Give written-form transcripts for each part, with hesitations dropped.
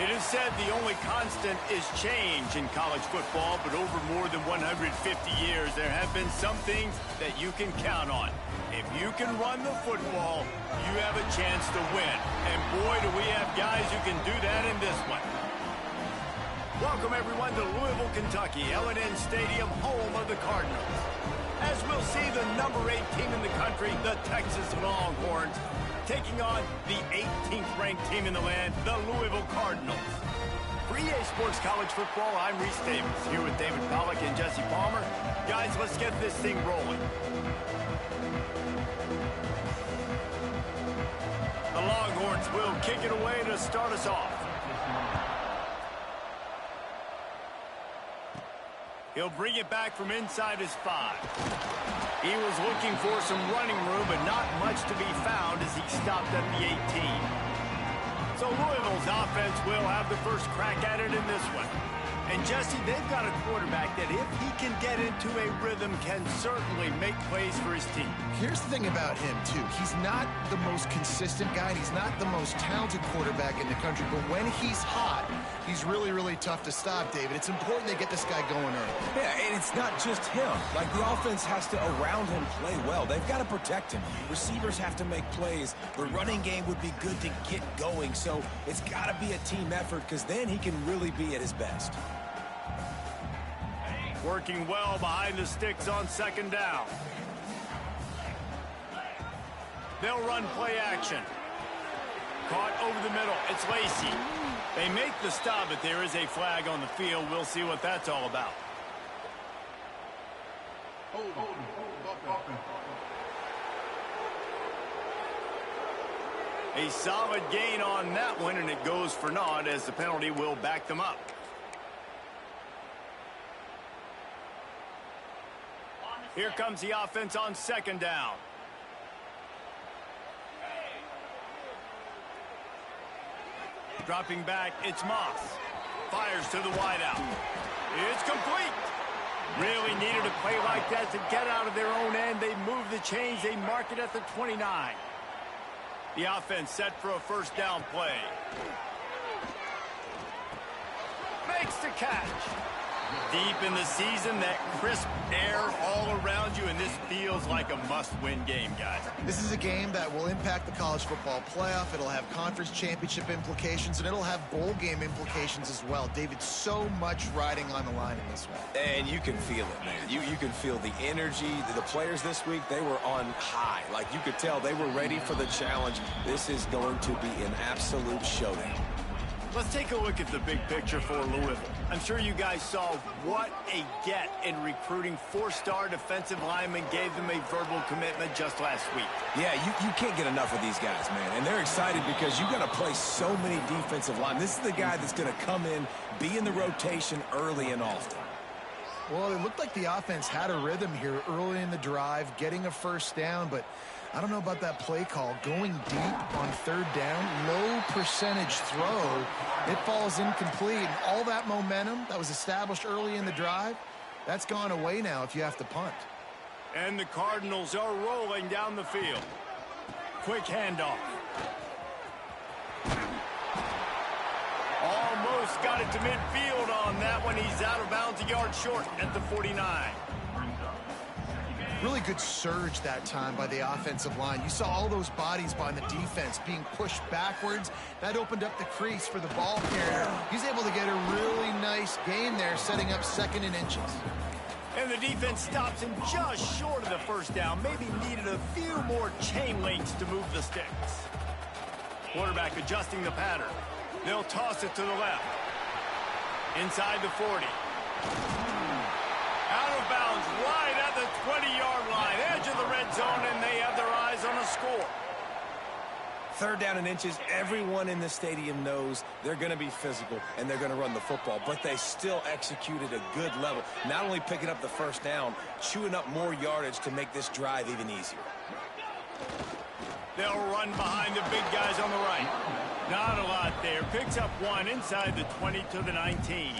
It is said the only constant is change in college football, but over more than 150 years, there have been some things that you can count on. If you can run the football, you have a chance to win. And boy, do we have guys who can do that in this one. Welcome, everyone, to Louisville, Kentucky, L&N Stadium, home of the Cardinals. As we'll see the number 8 team in the country, the Texas Longhorns, taking on the 18th ranked team in the land, the Louisville Cardinals. For EA Sports College Football, I'm Reese Davis, here with David Pollack and Jesse Palmer. Guys, let's get this thing rolling. The Longhorns will kick it away to start us off. He'll bring it back from inside his 5. He was looking for some running room, but not much to be found as he stopped at the 18. So Louisville's offense will have the first crack at it in this one. And Jesse, they've got a quarterback that if he can get into a rhythm, can certainly make plays for his team. Here's the thing about him, too. He's not the most consistent guy. He's not the most talented quarterback in the country. But when he's hot, he's really, really tough to stop, David. It's important they get this guy going early. Yeah, and it's not just him. Like, the offense has to, around him, play well. They've got to protect him. Receivers have to make plays. The running game would be good to get going. So it's got to be a team effort because then he can really be at his best. Working well behind the sticks on second down. They'll run play action. Caught over the middle. It's Lacey. They make the stop, but there is a flag on the field. We'll see what that's all about. A solid gain on that one, and it goes for naught as the penalty will back them up. Here comes the offense on second down. Dropping back, it's Moss. Fires to the wideout. It's complete. Really needed a play like that to get out of their own end. They move the chains. They mark it at the 29. The offense set for a first down play. Makes the catch. Deep in the season, that crisp air all around you, and this feels like a must-win game, guys. This is a game that will impact the college football playoff. It'll have conference championship implications, and it'll have bowl game implications as well. David, so much riding on the line in this one. And you can feel it, man. You can feel the energy. The players this week, they were on high. Like, you could tell they were ready for the challenge. This is going to be an absolute showdown. Let's take a look at the big picture for Louisville. I'm sure you guys saw what a get in recruiting. 4-star defensive linemen gave them a verbal commitment just last week. Yeah, you can't get enough of these guys, man. And they're excited because you got to play so many defensive linemen. This is the guy that's going to come in, be in the rotation early and often. Well, it looked like the offense had a rhythm here early in the drive, getting a first down, but I don't know about that play call. Going deep on third down, low percentage throw. It falls incomplete. And all that momentum that was established early in the drive, that's gone away now if you have to punt. And the Cardinals are rolling down the field. Quick handoff. Almost got it to midfield on that one. He's out of bounds, a yard short at the 49. Really good surge that time by the offensive line. You saw all those bodies by the defense being pushed backwards. That opened up the crease for the ball carrier. He's able to get a really nice gain there, setting up second and inches. And the defense stops him just short of the first down. Maybe needed a few more chain links to move the sticks. Quarterback adjusting the pattern. They'll toss it to the left. Inside the 40. Out of bounds, right at the 20-yard line, edge of the red zone, and they have their eyes on a score. Third down and inches, everyone in the stadium knows they're going to be physical and they're going to run the football, but they still executed a good level. Not only picking up the first down, chewing up more yardage to make this drive even easier. They'll run behind the big guys on the right. Not a lot there. Picks up one inside the 20 to the 19.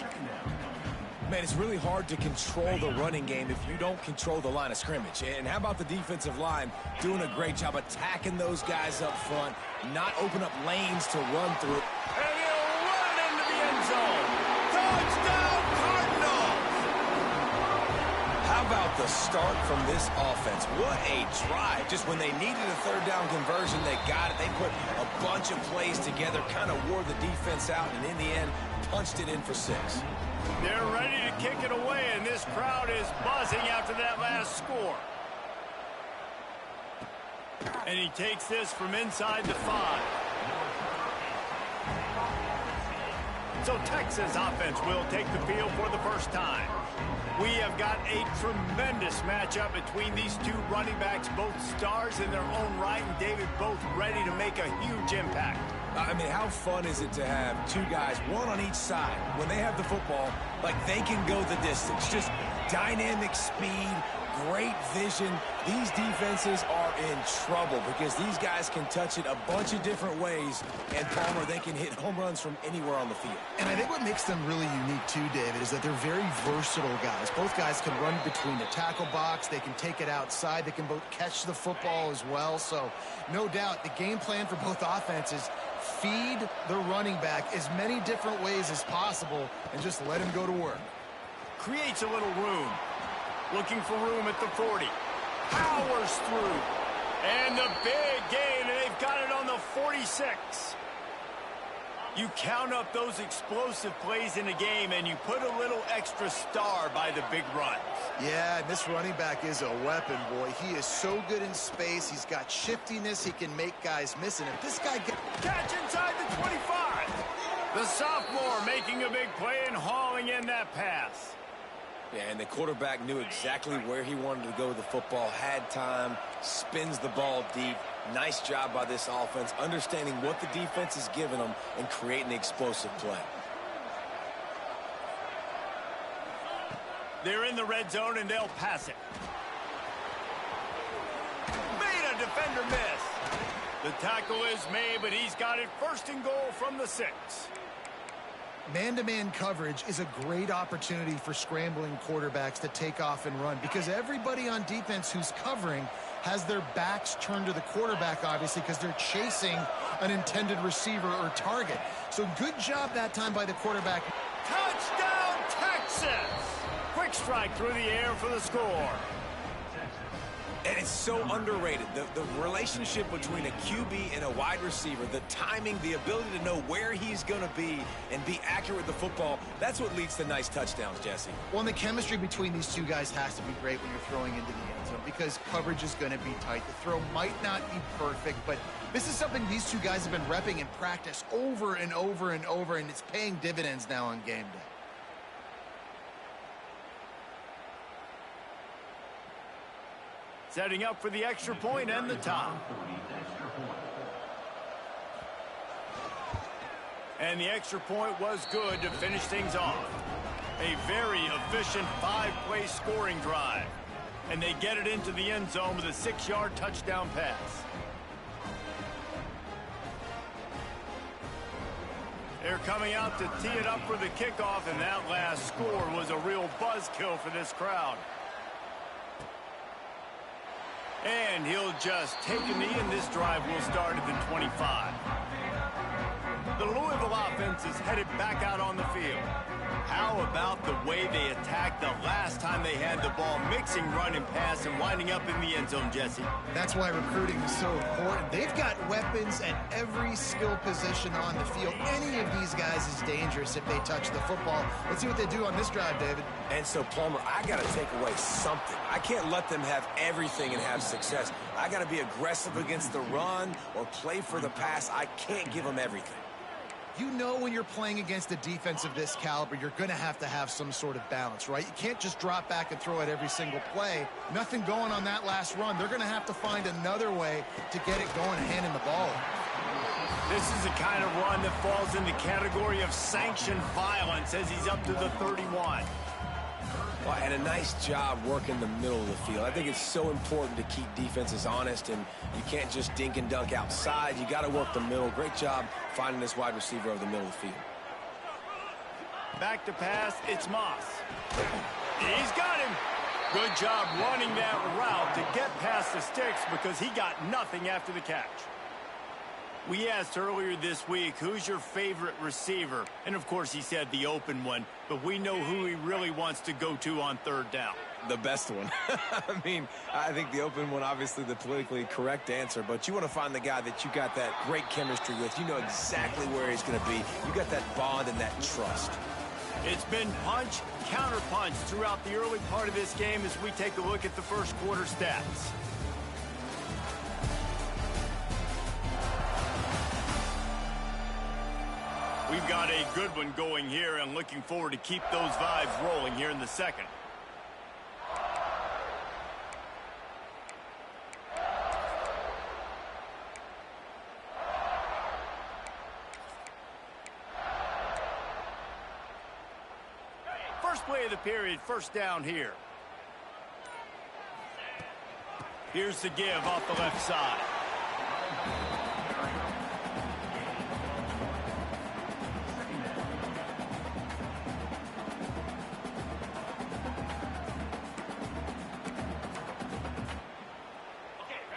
Man, it's really hard to control the running game if you don't control the line of scrimmage. And how about the defensive line doing a great job attacking those guys up front, not open up lanes to run through. And he'll run into How about the start from this offense? What a drive. Just when they needed a third down conversion, they got it. They put a bunch of plays together, kind of wore the defense out, and in the end, punched it in for 6. They're ready to kick it away, and this crowd is buzzing after that last score. And he takes this from inside the 5. So Texas offense will take the field for the first time. We have got a tremendous matchup between these two running backs, both stars in their own right, and David, both ready to make a huge impact. I mean, how fun is it to have two guys, one on each side, when they have the football, like they can go the distance. Just dynamic speed, great vision. These defenses are in trouble because these guys can touch it a bunch of different ways, and Palmer, they can hit home runs from anywhere on the field. And I think what makes them really unique too, David, is that they're very versatile guys. Both guys can run between the tackle box. They can take it outside. They can both catch the football as well. So no doubt the game plan for both offenses, feed the running back as many different ways as possible and just let him go to work. Creates a little room. Looking for room at the 40. Powers through. And the big gain, and they've got it on the 46. You count up those explosive plays in a game, and you put a little extra star by the big runs. Yeah, and this running back is a weapon, boy. He is so good in space. He's got shiftiness. He can make guys miss. And if this guy gets... Catch inside the 25. The sophomore making a big play and hauling in that pass. Yeah, and the quarterback knew exactly where he wanted to go with the football, had time, spins the ball deep. Nice job by this offense, understanding what the defense is giving them and creating the explosive play. They're in the red zone, and they'll pass it. Made a defender miss. The tackle is made, but he's got it first and goal from the 6. Man-to-man coverage is a great opportunity for scrambling quarterbacks to take off and run because everybody on defense who's covering has their backs turned to the quarterback, obviously, because they're chasing an intended receiver or target. So good job that time by the quarterback. Touchdown, Texas! Quick strike through the air for the score. And it's so underrated. The relationship between a QB and a wide receiver, the timing, the ability to know where he's going to be and be accurate with the football, that's what leads to nice touchdowns, Jesse. Well, and the chemistry between these two guys has to be great when you're throwing into the end zone because coverage is going to be tight. The throw might not be perfect, but this is something these two guys have been repping in practice over and over and over, and it's paying dividends now on game day. Setting up for the extra point and the top. And the extra point was good to finish things off. A very efficient 5-play scoring drive. And they get it into the end zone with a 6-yard touchdown pass. They're coming out to tee it up for the kickoff, and that last score was a real buzzkill for this crowd. And he'll just take a knee, and this drive will start at the 25. The Louisville offense is headed back out on the field. How about the way they attacked the last time they had the ball, mixing run and pass and winding up in the end zone, Jesse? That's why recruiting is so important. They've got weapons at every skill position on the field. Any of these guys is dangerous if they touch the football. Let's see what they do on this drive, David. And so, Palmer, I got to take away something. I can't let them have everything and have success. I got to be aggressive against the run or play for the pass. I can't give them everything. You know when you're playing against a defense of this caliber, you're going to have some sort of balance, right? You can't just drop back and throw it every single play. Nothing going on that last run. They're going to have to find another way to get it going and handing the ball. This is the kind of run that falls in the category of sanctioned violence as he's up to the 31. Well, and a nice job working the middle of the field. I think it's so important to keep defenses honest, and you can't just dink and dunk outside. You got to work the middle. Great job finding this wide receiver over the middle of the field. Back to pass, it's Moss. He's got him. Good job running that route to get past the sticks because he got nothing after the catch. We asked earlier this week, who's your favorite receiver? And, of course, he said the open one. But we know who he really wants to go to on third down. The best one. I mean, I think the open one, obviously the politically correct answer, but you want to find the guy that you got that great chemistry with. You know exactly where he's going to be. You got that bond and that trust. It's been punch, counter-punch throughout the early part of this game as we take a look at the first quarter stats. We've got a good one going here and looking forward to keep those vibes rolling here in the second. First play of the period, first down here. Here's the give off the left side.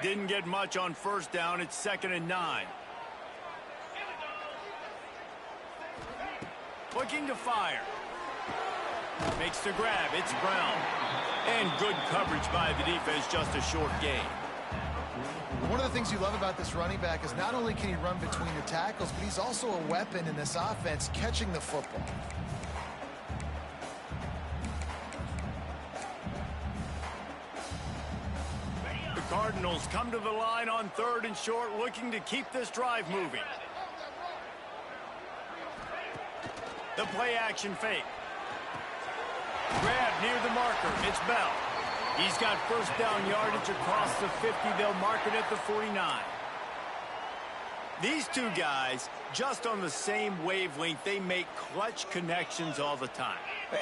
Didn't get much on first down. It's 2nd and 9. Looking to fire. Makes the grab. It's Brown. And good coverage by the defense, just a short gain. One of the things you love about this running back is not only can he run between the tackles, but he's also a weapon in this offense, catching the football. The Cardinals come to the line on 3rd and short, looking to keep this drive moving. The play action fake. Grab near the marker. It's Bell. He's got first down yardage across the 50. They'll mark it at the 49. These two guys, just on the same wavelength, they make clutch connections all the time.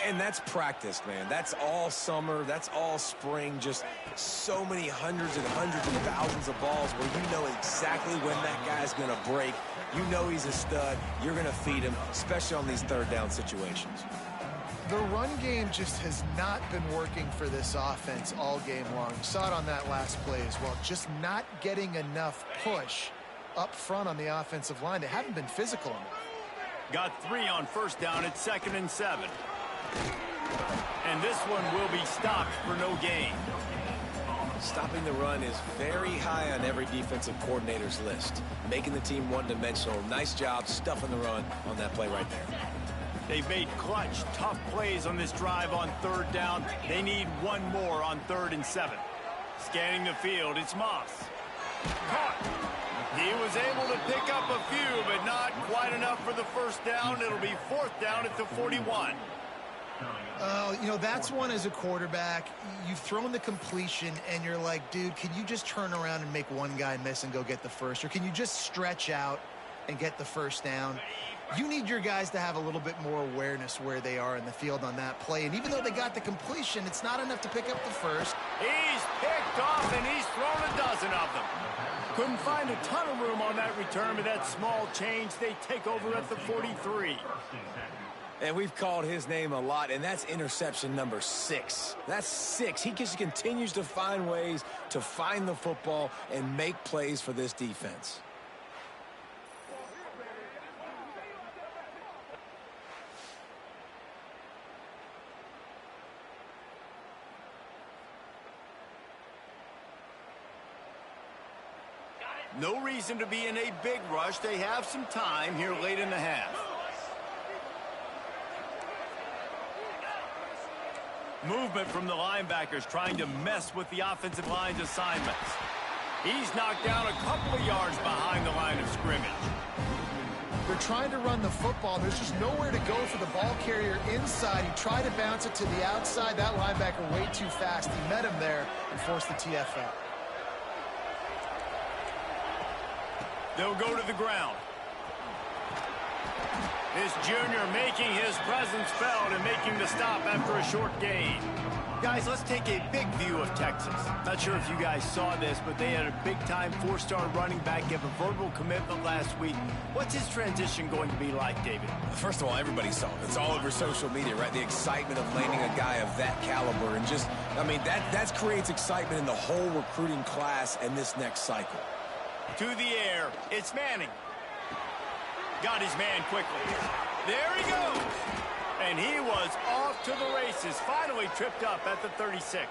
And that's practice, man. That's all summer. That's all spring. Just so many hundreds and thousands of balls where you know exactly when that guy's going to break. You know he's a stud. You're going to feed him, especially on these third down situations. The run game just has not been working for this offense all game long. You saw it on that last play as well. Just not getting enough push up front on the offensive line. They haven't been physical enough. Got 3 on first down at 2nd and 7. And this one will be stopped for no gain. Stopping the run is very high on every defensive coordinator's list. Making the team one-dimensional. Nice job stuffing the run on that play right there. They've made clutch, tough plays on this drive on 3rd down. They need one more on 3rd and 7. Scanning the field, it's Moss. Caught. He was able to pick up a few, but not quite enough for the first down. It'll be 4th down at the 41. You know, that's one as a quarterback. You've thrown the completion, and you're like, dude, can you just turn around and make one guy miss and go get the first? Or can you just stretch out and get the first down? You need your guys to have a little bit more awareness where they are in the field on that play. And even though they got the completion, it's not enough to pick up the first. He's picked off, and he's thrown a dozen of them. Couldn't find a ton of room on that return, but that small change, they take over at the 43. And we've called his name a lot, and that's interception number 6. That's 6. He just continues to find ways to find the football and make plays for this defense. No reason to be in a big rush. They have some time here late in the half. Movement from the linebackers trying to mess with the offensive line's assignments. He's knocked down a couple of yards behind the line of scrimmage. They're trying to run the football. There's just nowhere to go for the ball carrier inside. He tried to bounce it to the outside. That linebacker way too fast. He met him there and forced the TFL. They'll go to the ground. This junior making his presence felt and making the stop after a short gain. Guys, let's take a big view of Texas. Not sure if you guys saw this, but they had a big-time 4-star running back give a verbal commitment last week. What's his transition going to be like, David? First of all, everybody saw it. It's all over social media, right? The excitement of landing a guy of that caliber. And just, I mean, that creates excitement in the whole recruiting class and this next cycle. To the air, it's Manning. Got his man quickly. There he goes. And he was off to the races, finally tripped up at the 36.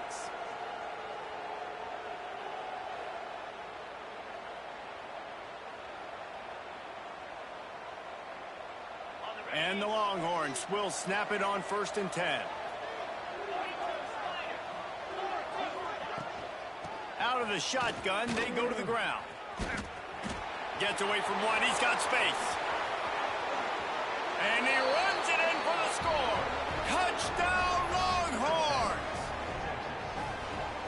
And the Longhorns will snap it on 1st and 10. Out of the shotgun, they go to the ground. Gets away from one. He's got space. And he runs it in for the score. Touchdown, Longhorns!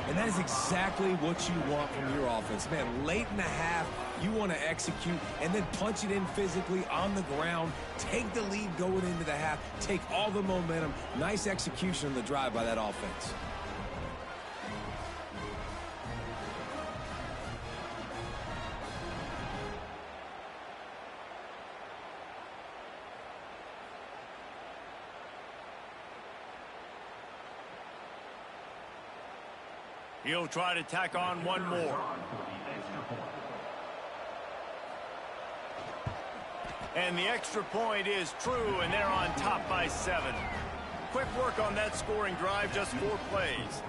And that is exactly what you want from your offense. Man, late in the half, you want to execute and then punch it in physically on the ground. Take the lead going into the half. Take all the momentum. Nice execution on the drive by that offense. He'll try to tack on one more. And the extra point is true, and they're on top by 7. Quick work on that scoring drive, just 4 plays.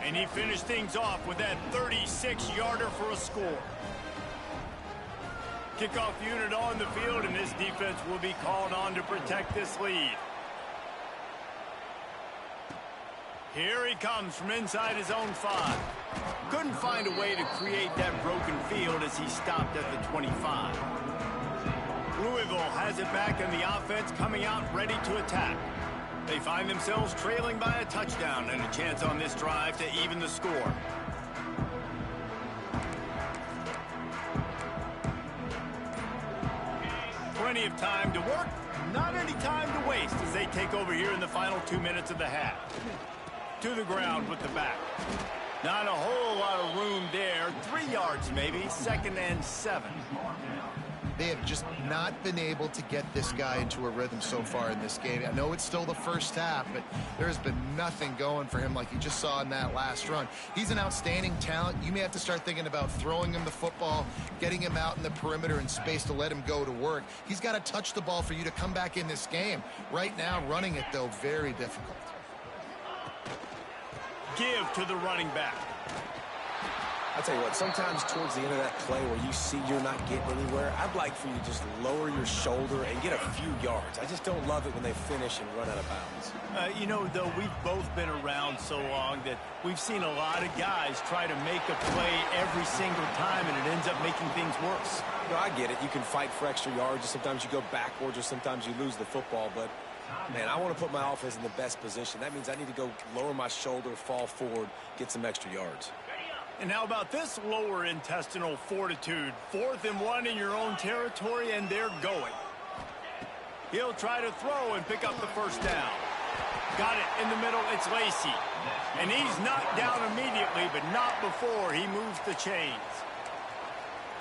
And he finished things off with that 36-yarder for a score. Kickoff unit on the field, and this defense will be called on to protect this lead. Here he comes from inside his own 5. Couldn't find a way to create that broken field as he stopped at the 25. Louisville has it back, and the offense coming out ready to attack. They find themselves trailing by a touchdown and a chance on this drive to even the score. Plenty of time to work, not any time to waste as they take over here in the final 2 minutes of the half. To the ground with the back. Not a whole lot of room there. 3 yards maybe. 2nd and 7. They have just not been able to get this guy into a rhythm so far in this game. I know it's still the first half, but there's been nothing going for him like you just saw in that last run. He's an outstanding talent. You may have to start thinking about throwing him the football, getting him out in the perimeter in space to let him go to work. He's got to touch the ball for you to come back in this game. Right now, running it, though, very difficult. Give to the running back. I'll tell you what, sometimes towards the end of that play where you see you're not getting anywhere, I'd like for you to just lower your shoulder and get a few yards. I just don't love it when they finish and run out of bounds. You know, though, we've both been around so long that we've seen a lot of guys try to make a play every single time, and it ends up making things worse. No, I get it. You can fight for extra yards, or sometimes you go backwards, or sometimes you lose the football, but man, I want to put my offense in the best position. That means I need to go lower my shoulder, fall forward, get some extra yards. And how about this lower intestinal fortitude? 4th and 1 in your own territory, and they're going. He'll try to throw and pick up the first down. Got it in the middle. It's Lacey. And he's knocked down immediately, but not before he moves the chains.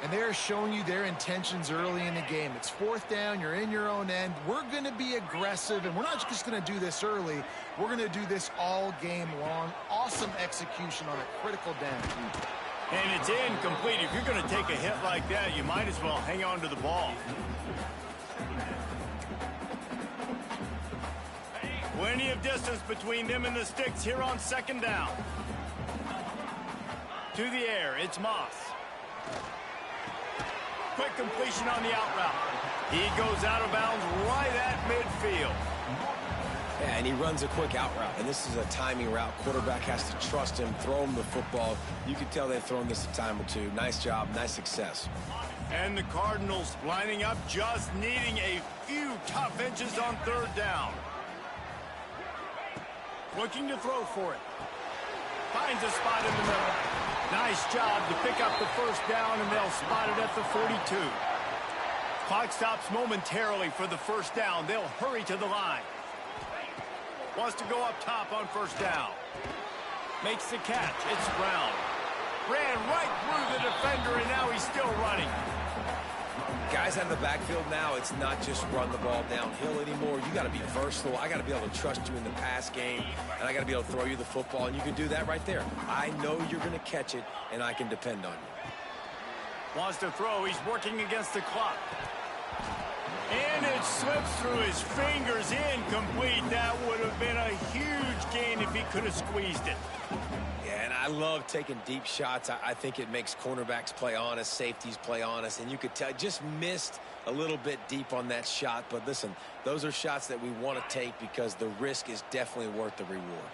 And they're showing you their intentions early in the game. It's 4th down. You're in your own end. We're going to be aggressive, and we're not just going to do this early. We're going to do this all game long. Awesome execution on a critical down. And it's incomplete. If you're going to take a hit like that, you might as well hang on to the ball. Plenty of distance between them and the sticks here on 2nd down. To the air, it's Moss. Quick completion on the out route. He goes out of bounds right at midfield. Yeah, and he runs a quick out route, and this is a timing route. Quarterback has to trust him, throw him the football. You can tell they've thrown this a time or two. Nice job, nice success. And the Cardinals lining up, just needing a few tough inches on 3rd down. Looking to throw for it. Finds a spot in the middle. Nice job to pick up the first down, and they'll spot it at the 42. Clock stops momentarily for the first down. They'll hurry to the line. Wants to go up top on 1st down. Makes the catch. It's Brown. Ran right through the defender, and now he's still running. Guys out of the backfield now, it's not just run the ball downhill anymore. You got to be versatile. I got to be able to trust you in the pass game, and I got to be able to throw you the football, and you can do that right there. I know you're going to catch it, and I can depend on you. Wants to throw. He's working against the clock. And it slips through his fingers, incomplete. That would have been a huge gain if he could have squeezed it. Yeah, and I love taking deep shots. I think it makes cornerbacks play honest, safeties play honest, and you could tell just missed a little bit deep on that shot. But listen, those are shots that we want to take because the risk is definitely worth the reward.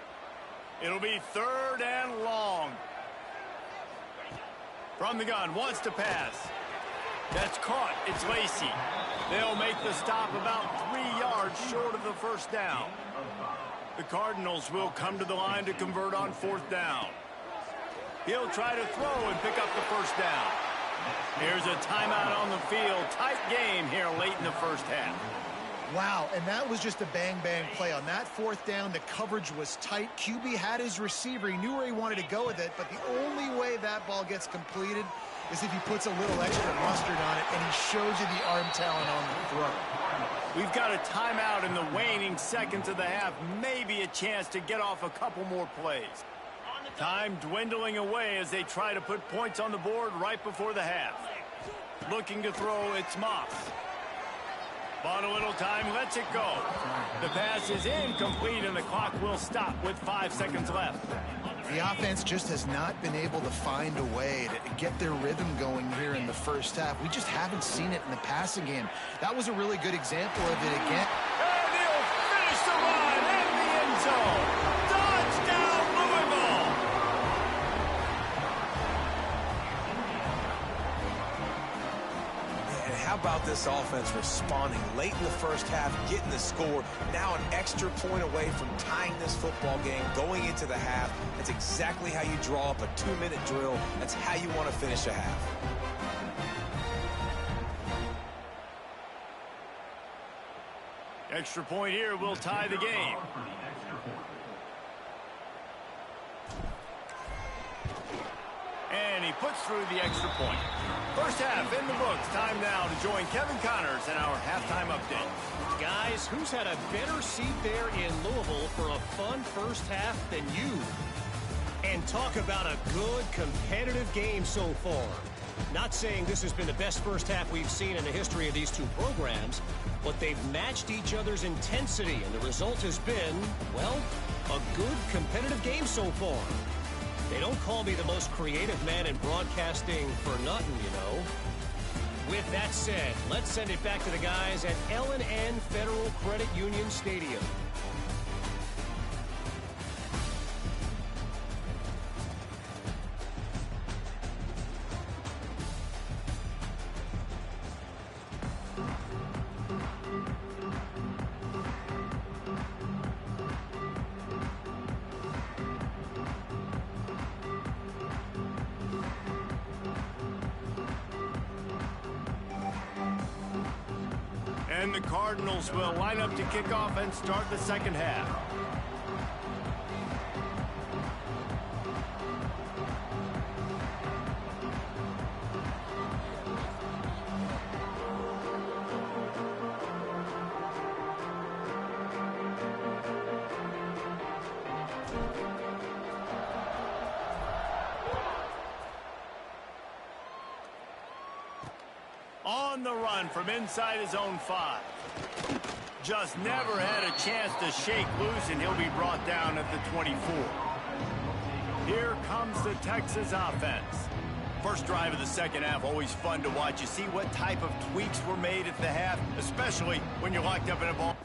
It'll be 3rd and long. From the gun, wants to pass. That's caught. It's Lacy. They'll make the stop about 3 yards short of the first down. The Cardinals will come to the line to convert on 4th down. He'll try to throw and pick up the first down. Here's a timeout on the field. Tight game here late in the first half. Wow, and that was just a bang-bang play. On that 4th down, the coverage was tight. QB had his receiver. He knew where he wanted to go with it, but the only way that ball gets completed is if he puts a little extra mustard on it, and he shows you the arm talent on the throw. We've got a timeout in the waning seconds of the half. Maybe a chance to get off a couple more plays. Time dwindling away as they try to put points on the board right before the half. Looking to throw, it's Moss. Bought a little time, lets it go. The pass is incomplete, and the clock will stop with 5 seconds left. The offense just has not been able to find a way to get their rhythm going here in the first half. We just haven't seen it in the passing game. That was a really good example of it again. And he'll finish the run in the end zone. Touchdown, Louisville! And how about this offense responding late in the first half, getting the score, now an extra point away from tying this football game, going into the half. That's exactly how you draw up a 2-minute drill. That's how you want to finish a half. Extra point here will tie the game. And he puts through the extra point. First half in the books. Time now to join Kevin Connors in our halftime update. Guys, who's had a better seat there in Louisville for a fun first half than you? And talk about a good competitive game so far. Not saying this has been the best first half we've seen in the history of these two programs, but they've matched each other's intensity, and the result has been, well, a good competitive game so far. They don't call me the most creative man in broadcasting for nothing, you know. With that said, let's send it back to the guys at L&N Federal Credit Union Stadium. And the Cardinals will line up to kick off and start the second half. On the run from inside his own 5. Just never had a chance to shake loose, and he'll be brought down at the 24. Here comes the Texas offense. First drive of the second half, always fun to watch. You see what type of tweaks were made at the half, especially when you're locked up in a ball.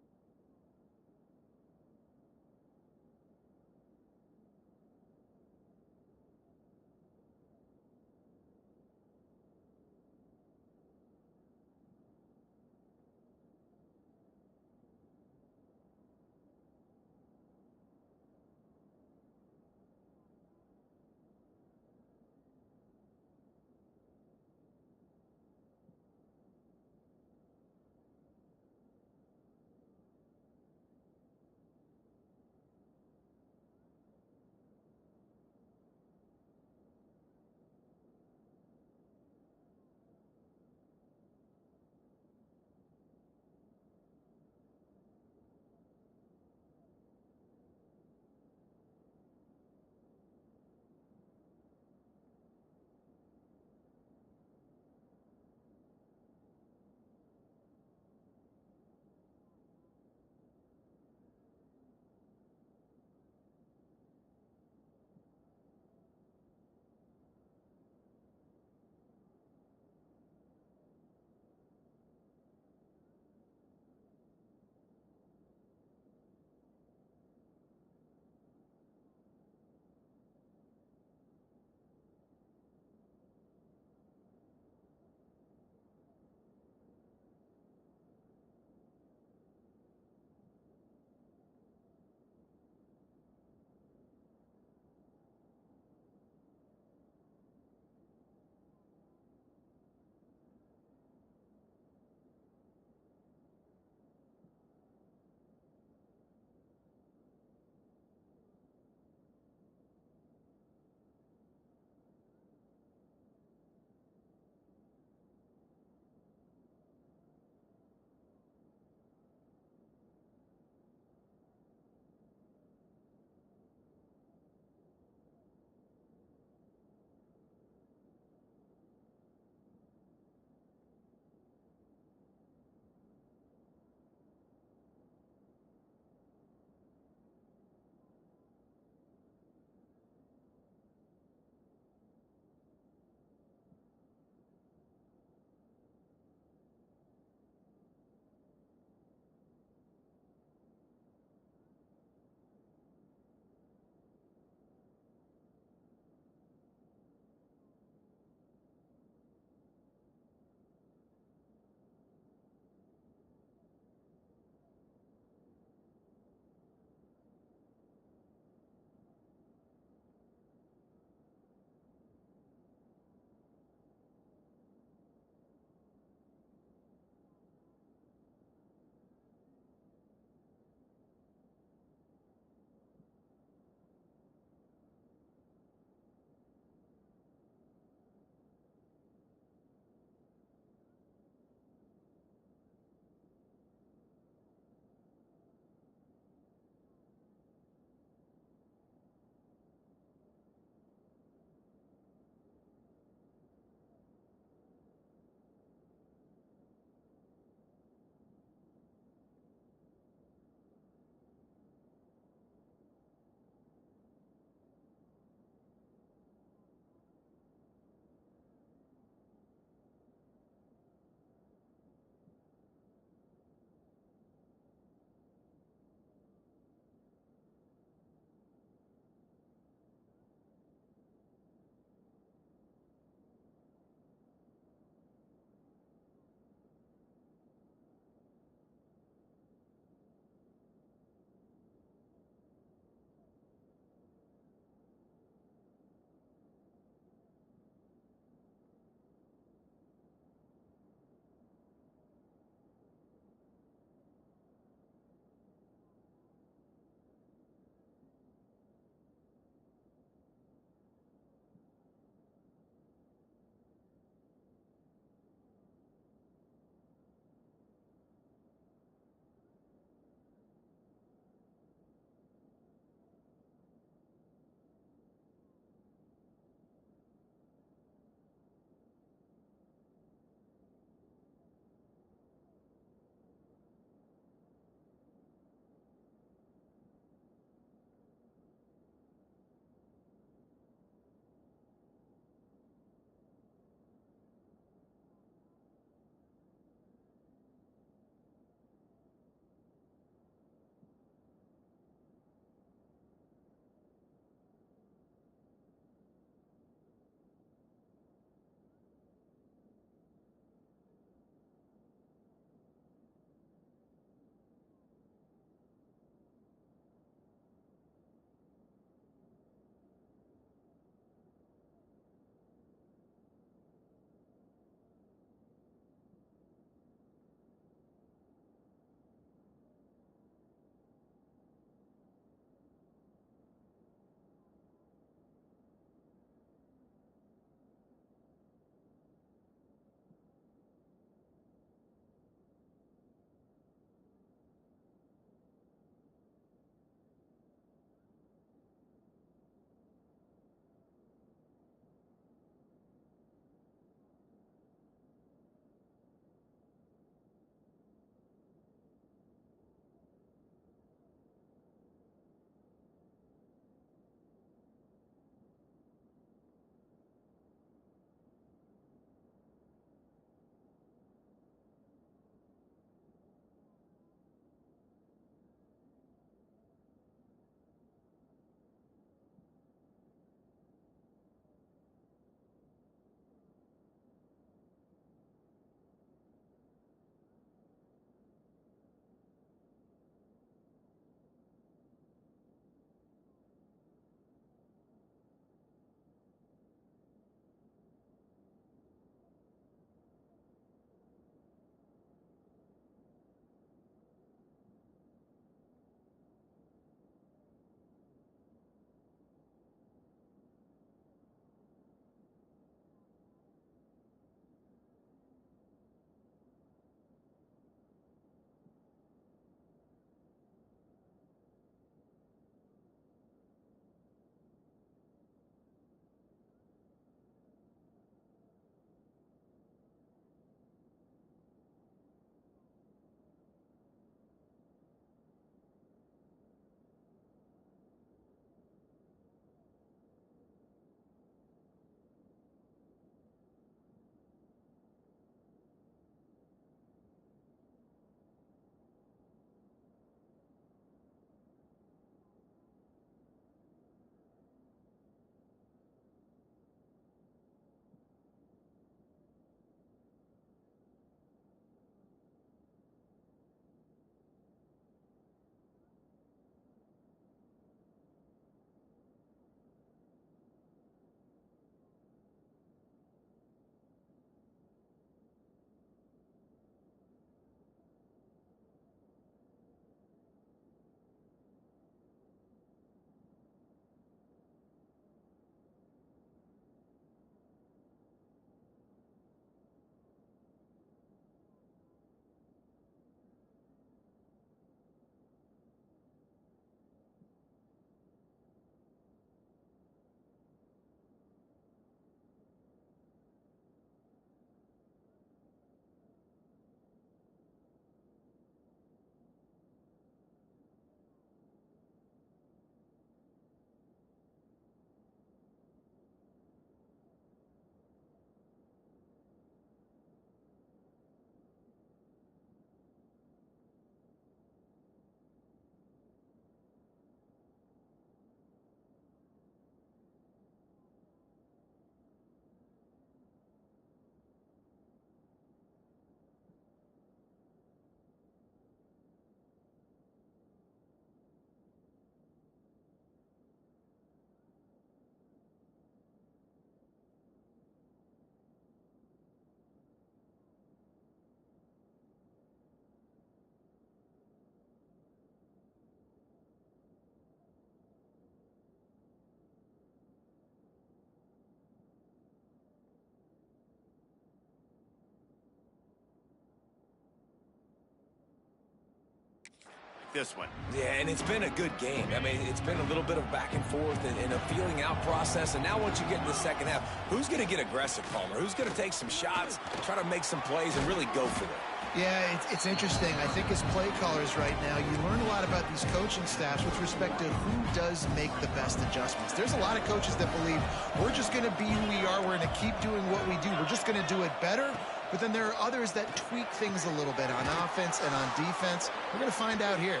this one. Yeah, and it's been a good game. I mean, it's been a little bit of back and forth and a feeling out process. And now once you get in the second half, who's going to get aggressive, Palmer? Who's going to take some shots, try to make some plays, and really go for it? Yeah, it's interesting. I think as play callers right now, you learn a lot about these coaching staffs with respect to who does make the best adjustments. There's a lot of coaches that believe we're just going to be who we are. We're going to keep doing what we do. We're just going to do it better. But then there are others that tweak things a little bit on offense and on defense. We're going to find out here.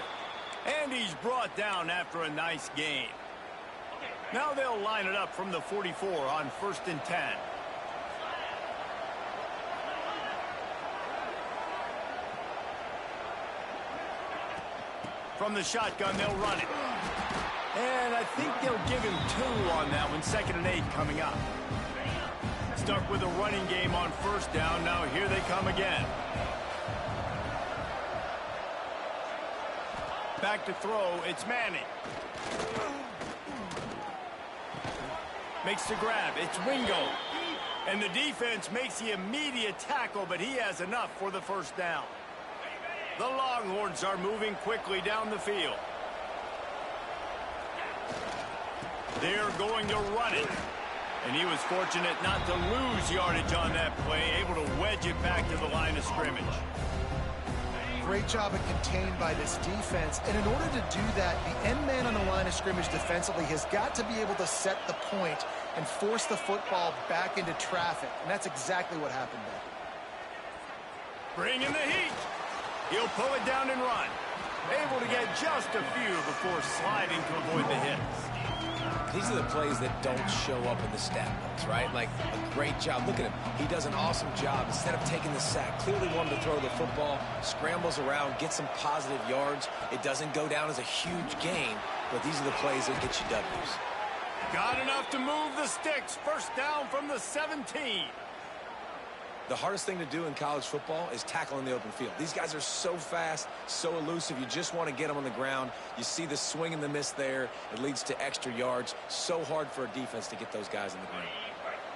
And he's brought down after a nice game. Now they'll line it up from the 44 on 1st and 10. From the shotgun, they'll run it. And I think they'll give him 2 on that one. 2nd and 8 coming up. Stuck with a running game on 1st down. Now here they come again. Back to throw. It's Manning. Makes the grab. It's Wingo. And the defense makes the immediate tackle, but he has enough for the 1st down. The Longhorns are moving quickly down the field. They're going to run it. And he was fortunate not to lose yardage on that play, able to wedge it back to the line of scrimmage. Great job of contained by this defense. And in order to do that, the end man on the line of scrimmage defensively has got to be able to set the point and force the football back into traffic. And that's exactly what happened there. Bring in the heat. He'll pull it down and run. Able to get just a few before sliding to avoid the hits. These are the plays that don't show up in the stat books, right? Like a great job. Look at him. He does an awesome job. Instead of taking the sack, clearly wanted to throw the football, scrambles around, gets some positive yards. It doesn't go down as a huge gain, but these are the plays that get you W's. Got enough to move the sticks. 1st down from the 17. The hardest thing to do in college football is tackle in the open field. These guys are so fast, so elusive. You just want to get them on the ground. You see the swing and the miss there. It leads to extra yards. So hard for a defense to get those guys in the ground.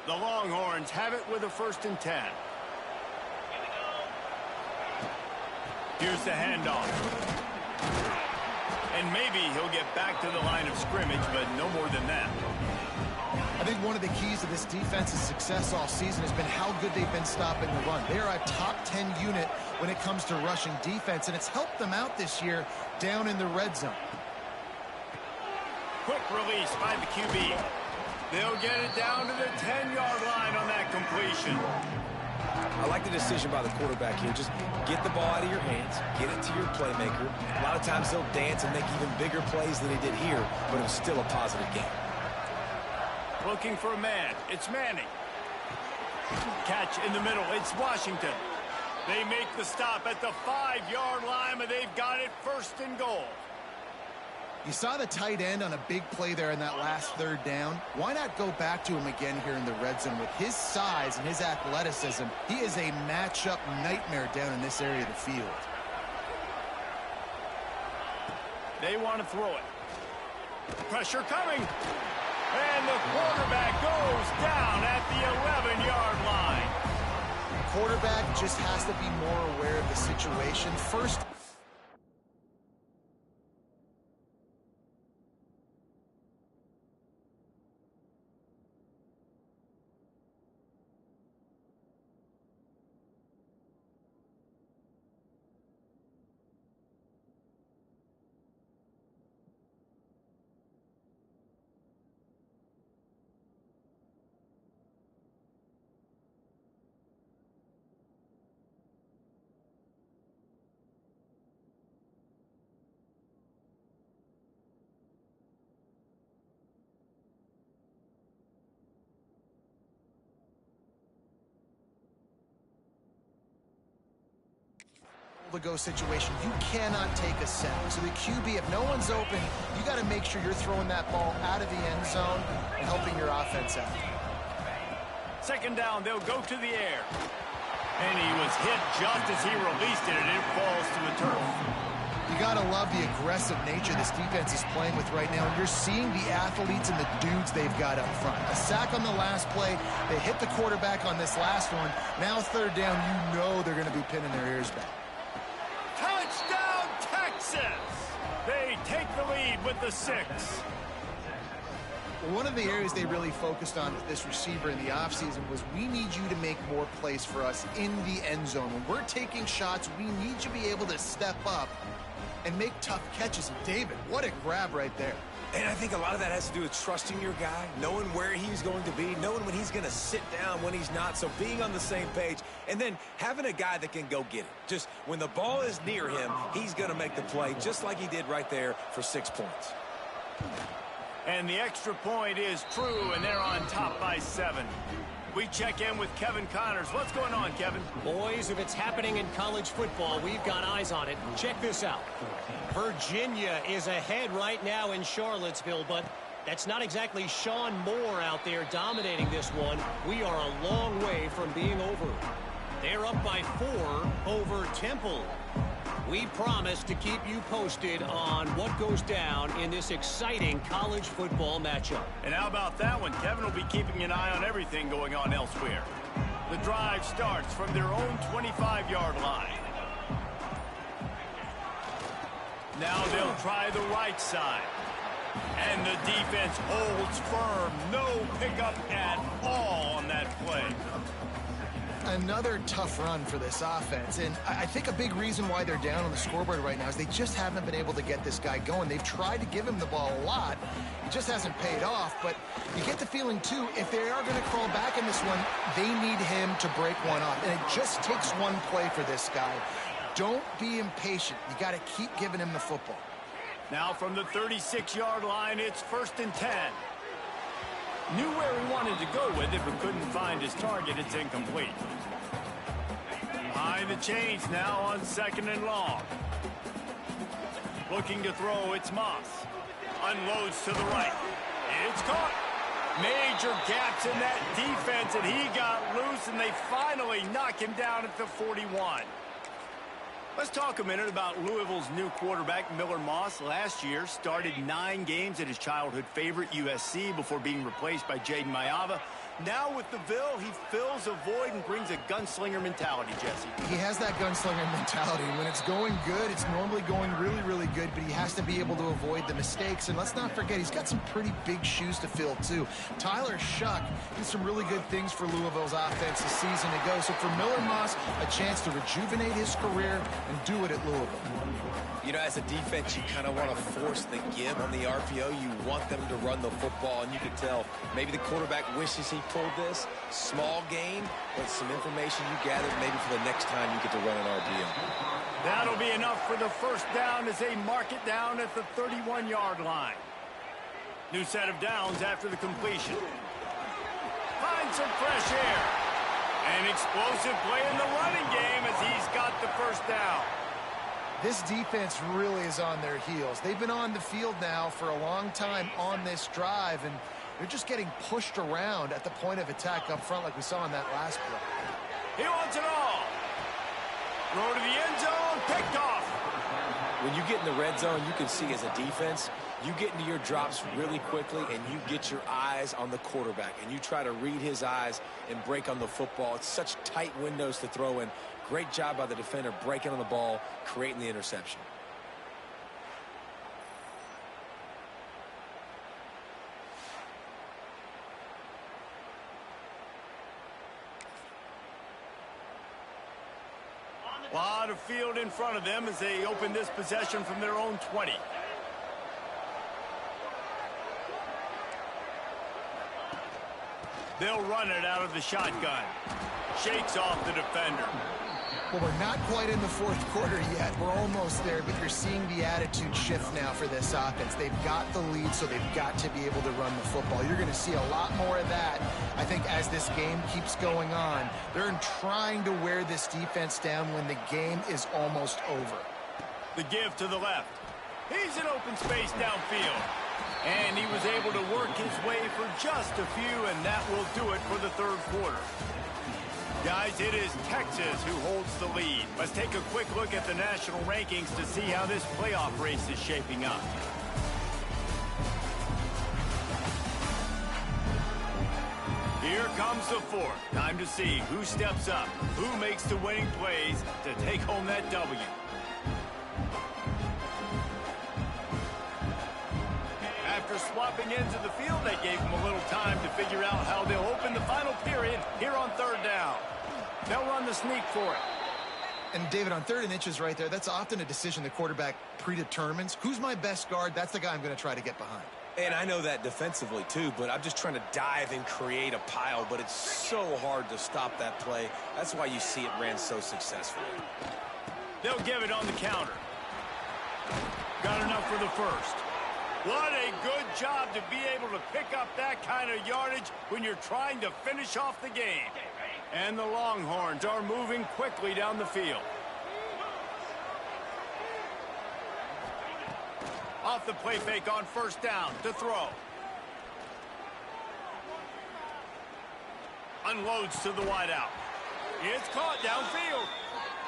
The Longhorns have it with a 1st and 10. Here's the handoff. And maybe he'll get back to the line of scrimmage, but no more than that. I think one of the keys to this defense's success all season has been how good they've been stopping the run. They are a top 10 unit when it comes to rushing defense, and it's helped them out this year down in the red zone. Quick release by the QB. They'll get it down to the 10-yard line on that completion. I like the decision by the quarterback here. Just get the ball out of your hands, get it to your playmaker. A lot of times they'll dance and make even bigger plays than he did here, but it was still a positive game. Looking for a man. It's Manning. Catch in the middle. It's Washington. They make the stop at the 5-yard line, but they've got it 1st and goal. You saw the tight end on a big play there in that last 3rd down. Why not go back to him again here in the red zone? With his size and his athleticism, he is a matchup nightmare down in this area of the field. They want to throw it. Pressure coming. And the quarterback goes down at the 11-yard line. Quarterback just has to be more aware of the situation. First. To go situation, you cannot take a sack. So the QB, if no one's open, you got to make sure you're throwing that ball out of the end zone and helping your offense out. 2nd down, they'll go to the air. And he was hit just as he released it, and it falls to the turf. You got to love the aggressive nature this defense is playing with right now, and you're seeing the athletes and the dudes they've got up front. A sack on the last play. They hit the quarterback on this last one. Now 3rd down, you know they're going to be pinning their ears back. Touchdown, Texas! They take the lead with the 6. One of the areas they really focused on with this receiver in the offseason was we need you to make more plays for us in the end zone. When we're taking shots, we need you to be able to step up and make tough catches. And David, what a grab right there. And I think a lot of that has to do with trusting your guy, knowing where he's going to be, knowing when he's going to sit down, when he's not. So being on the same page, and then having a guy that can go get it. Just when the ball is near him, he's going to make the play just like he did right there for 6 points. And the extra point is true, and they're on top by 7. We check in with Kevin Connors. What's going on, Kevin? Boys, if it's happening in college football, we've got eyes on it. Check this out. Virginia is ahead right now in Charlottesville, but that's not exactly Sean Moore out there dominating this one. We are a long way from being over. They're up by 4 over Temple. We promise to keep you posted on what goes down in this exciting college football matchup. And how about that one? Kevin will be keeping an eye on everything going on elsewhere. The drive starts from their own 25-yard line. Now they'll try the right side. And the defense holds firm. No pickup at all on that play. Another tough run for this offense, and I think a big reason why they're down on the scoreboard right now is they just haven't been able to get this guy going. They've tried to give him the ball a lot. It just hasn't paid off, but you get the feeling, too, if they are going to crawl back in this one, they need him to break one off, and it just takes one play for this guy. Don't be impatient. You got to keep giving him the football. Now from the 36-yard line, it's 1st and 10. Knew where he wanted to go with it, but couldn't find his target. It's incomplete. Behind the chains now on 2nd and long. Looking to throw, it's Moss. Unloads to the right. It's caught. Major gaps in that defense, and he got loose, and they finally knock him down at the 41. Let's talk a minute about Louisville's new quarterback, Miller Moss. Last year, started 9 games at his childhood favorite, USC, before being replaced by Jaden Mayava. Now with the Ville, he fills a void and brings a gunslinger mentality, Jesse. He has that gunslinger mentality. When it's going good, it's normally going really, really good, but he has to be able to avoid the mistakes. And let's not forget, he's got some pretty big shoes to fill, too. Tyler Shuck did some really good things for Louisville's offense a season ago. So for Miller Moss, a chance to rejuvenate his career and do it at Louisville. You know, as a defense, you kind of want to force the give on the RPO. You want them to run the football, and you can tell maybe the quarterback wishes he pulled this. Small gain, but some information you gathered maybe for the next time you get to run an RPO. That'll be enough for the 1st down as they mark it down at the 31-yard line. New set of downs after the completion. Find some fresh air. An explosive play in the running game as he's got the 1st down. This defense really is on their heels. They've been on the field now for a long time on this drive, and they're just getting pushed around at the point of attack up front like we saw in that last play. He wants it all. Throw to the end zone, picked off. When you get in the red zone, you can see as a defense, you get into your drops really quickly, and you get your eyes on the quarterback, and you try to read his eyes and break on the football. It's such tight windows to throw in. Great job by the defender breaking on the ball, creating the interception. A lot of field in front of them as they open this possession from their own 20. They'll run it out of the shotgun. Shakes off the defender. Well, we're not quite in the 4th quarter yet. We're almost there, but you're seeing the attitude shift now for this offense. They've got the lead, so they've got to be able to run the football. You're going to see a lot more of that, I think, as this game keeps going on. They're trying to wear this defense down when the game is almost over. The give to the left. He's in open space downfield. And he was able to work his way for just a few, and that will do it for the 3rd quarter. Guys, it is Texas who holds the lead. Let's take a quick look at the national rankings to see how this playoff race is shaping up. Here comes the 4th. Time to see who steps up, who makes the winning plays to take home that W. swapping ends of the field. That gave them a little time to figure out how they'll open the final period here on third down. They'll run the sneak for it. And, David, on 3rd and inches right there, that's often a decision the quarterback predetermines. Who's my best guard? That's the guy I'm going to try to get behind. And I know that defensively, too, but I'm just trying to dive and create a pile, but it's so hard to stop that play. That's why you see it ran so successfully. They'll give it on the counter. Got enough for the first. What a good job to be able to pick up that kind of yardage when you're trying to finish off the game. And the Longhorns are moving quickly down the field. Off the play fake on first down to throw. Unloads to the wideout. It's caught downfield.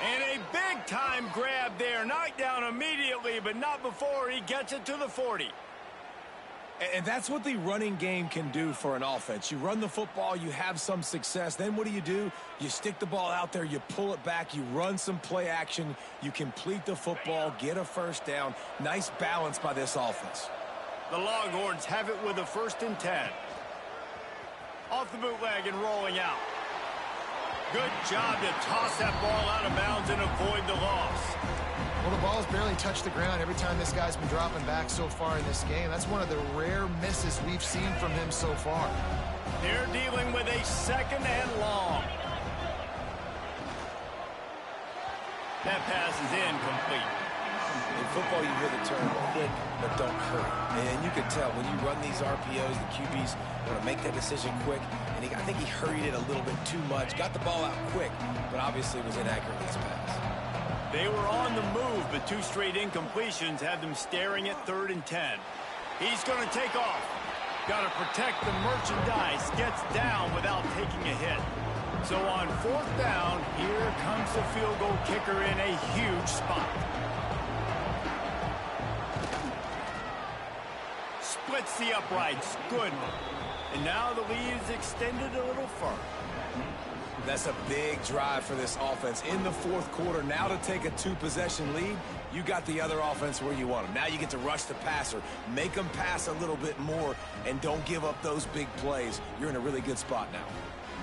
And a big-time grab there. Knocked down immediately, but not before he gets it to the 40. And that's what the running game can do for an offense. You run the football, you have some success. Then what do? You stick the ball out there, you pull it back, you run some play action, you complete the football, get a first down. Nice balance by this offense. The Longhorns have it with a 1st and 10. Off the bootleg and rolling out. Good job to toss that ball out of bounds and avoid the loss. Well, the ball's barely touched the ground every time this guy's been dropping back so far in this game. That's one of the rare misses we've seen from him so far. They're dealing with a 2nd and long. That pass is incomplete. In football, you hear the term quick, but don't hurry. And you can tell when you run these RPOs, the QBs want to make that decision quick. And I think he hurried it a little bit too much. Got the ball out quick, but obviously was inaccurate with his pass. They were on the move, but 2 straight incompletions had them staring at 3rd and 10. He's going to take off. Got to protect the merchandise. Gets down without taking a hit. So on 4th down, here comes the field goal kicker in a huge spot. Splits the uprights. Good. And now the lead is extended a little further. That's a big drive for this offense in the 4th quarter. Now to take a 2-possession lead, you got the other offense where you want them. Now you get to rush the passer, make them pass a little bit more, and don't give up those big plays. You're in a really good spot now.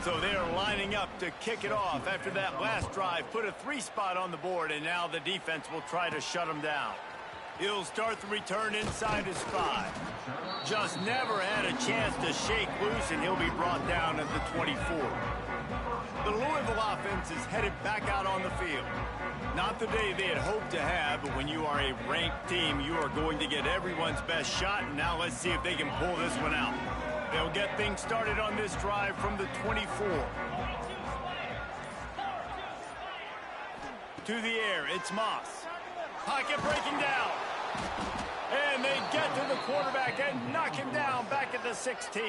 So they're lining up to kick it off after that last drive. Put a 3 spot on the board, and now the defense will try to shut them down. He'll start the return inside his 5. Just never had a chance to shake loose, and he'll be brought down at the 24. The Louisville offense is headed back out on the field. Not the day they had hoped to have, but when you are a ranked team, you are going to get everyone's best shot. And now let's see if they can pull this one out. They'll get things started on this drive from the 24. To the air, it's Moss. Pocket breaking down. And they get to the quarterback and knock him down back at the 16.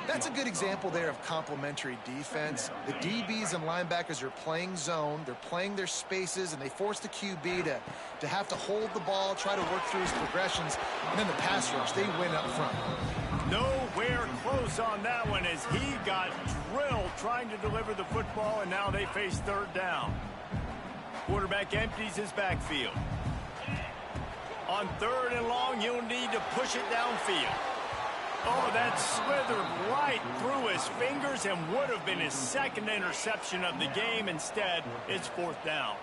That's a good example there of complementary defense. The DBs and linebackers are playing zone. They're playing their spaces, and they force the QB to have to hold the ball, try to work through his progressions, and then the pass rush, they win up front. Nowhere close on that one as he got drilled trying to deliver the football, and now they face 3rd down. Quarterback empties his backfield. On 3rd and long, you'll need to push it downfield. Oh, that slithered right through his fingers and would have been his 2nd interception of the game. Instead, it's 4th down.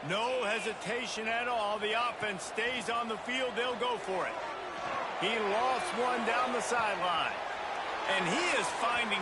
No hesitation at all. The offense stays on the field. They'll go for it. He lost one down the sideline. And he is finding